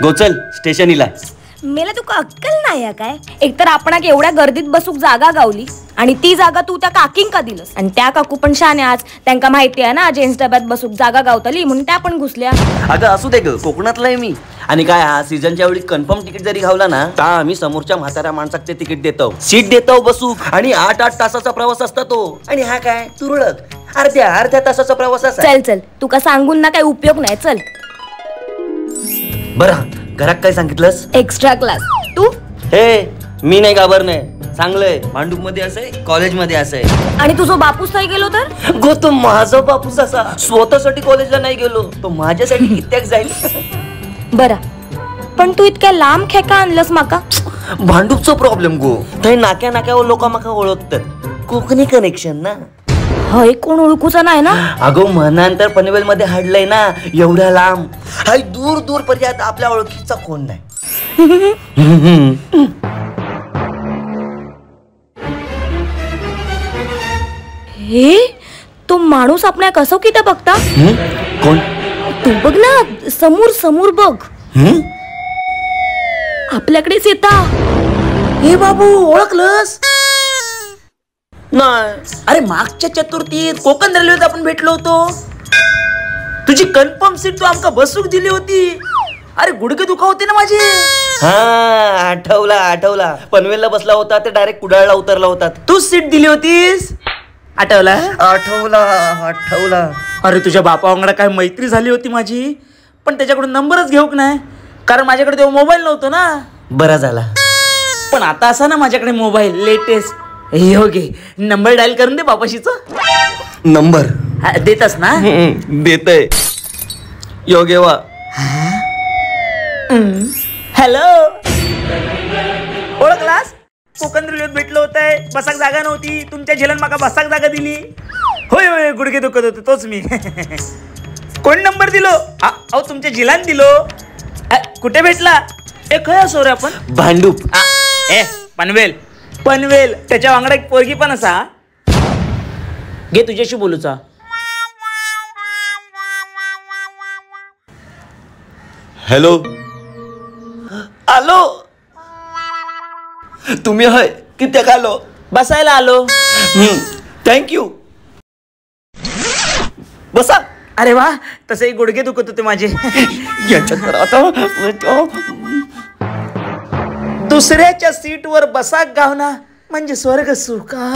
गोचल स्टेशनीला. मेला तुका अक्कल नाही काय? एकतर आपणाक एवढ्या गर्दीत बसूक जागा गावली आणि ती जागा तू त्या काकींक का दिलस? आणि त्या काकू पण शाने आज त्यांका माहिती आहे ना जेंट्स डब्यात बसूक जागा गावतली म्हणून त्या पण घुसल्या. अगं असू दे ग, कोकणातला आहे मी. आणि काय हा सीझनच्या वेळी कन्फर्म तिकीट जरी घावला ना तर आम्ही समोरच्या म्हाताऱ्या माणसाक ते तिकीट देतो, सीट देतो बसू. आणि 8-8 तासाचा प्रवास असता तो. आणि हा काय तुरळक अर्ध्या तासाचा प्रवास असा. चल चल तुका सांगून ना काही उपयोग नाही. चल बरं, घरात काय सांगितलंस? Extra class. तू? हे मी नाही घाबरणे, चांगलंय. भांडूप मध्ये असंय, कॉलेज मध्ये असंय. आणि तुझो बापूस नाही गेलो तर? गो तो माझा बापूस असा स्वतःसाठी कॉलेजला नाही गेलो तो माझ्यासाठी कित्याक जाईल. बरा, पण तू इतक्या लांब खेका आणलंस माका? भांडूपचा प्रॉब्लेम गो. थंय नाक्यावर लोक माका ओळखतात. कोकणी कनेक्शन ना. हय कोण ओळखूचा नाही ना. अगो मनांतर पनवेल मध्ये हाडलंय ना एवढ्या लांब. हाय दूर दूर पर्यंत आपल्या ओळखीचा कोण नाही. हे तो माणूस आपल्या कसं किती बघता? कोण? तू बघ ना समोर समोर बघ. आपल्याकडेच येता. हे बाबू ओळखलंस? नाही. अरे मागच्या चतुर्थीत कोकण रेल्वेत आपण भेटलो होतो. तुझी कन्फर्म सीट तू आमका बसूक दिली होती. अरे गुडघे दुखावते ना माझे. हा आठवला. पनवेलला बसला होता ते डायरेक्ट कुडाळला उतरला होता. तूच सीट दिली होतीस. आठवला? आठवला. अरे तुझ्या बापावांगडा काय मैत्री झाली होती माझी, पण त्याच्याकडून नंबरच घेऊक नाही कारण माझ्याकडे तेव्हा मोबाईल नव्हतो ना. बरा झाला. पण आता असा ना माझ्याकडे मोबाईल लेटेस्ट. हो घे नंबर डायल करून दे बापाशीचा. नंबर देतस ना? देतय. योगेवा. हॅलो, ओळखलास? कोकण रेल्वेत भेटलो होतंय, बसाक जागा नव्हती, तुमच्या झेलन माका बसाक जागा दिली. होय होय गुडघे दुखत होते तोच मी. कोण नंबर दिलो? अहो तुमच्या झिलान दिलो. कुठे भेटला? खय असो रे आपण? भांडूप. पनवेल त्याच्या वांगडा एक पोरगी पण असा. घे तुझ्याशी बोलूचा. हॅलो. आलो. तुम्ही हय कित्याक आलो? बसायला आलो. थँक्यू. बसा. अरे वा, तसे गुडघे दुखत होते माझे. दुसऱ्याच्या सीटवर बसाक गावना म्हणजे स्वर्ग सुखा.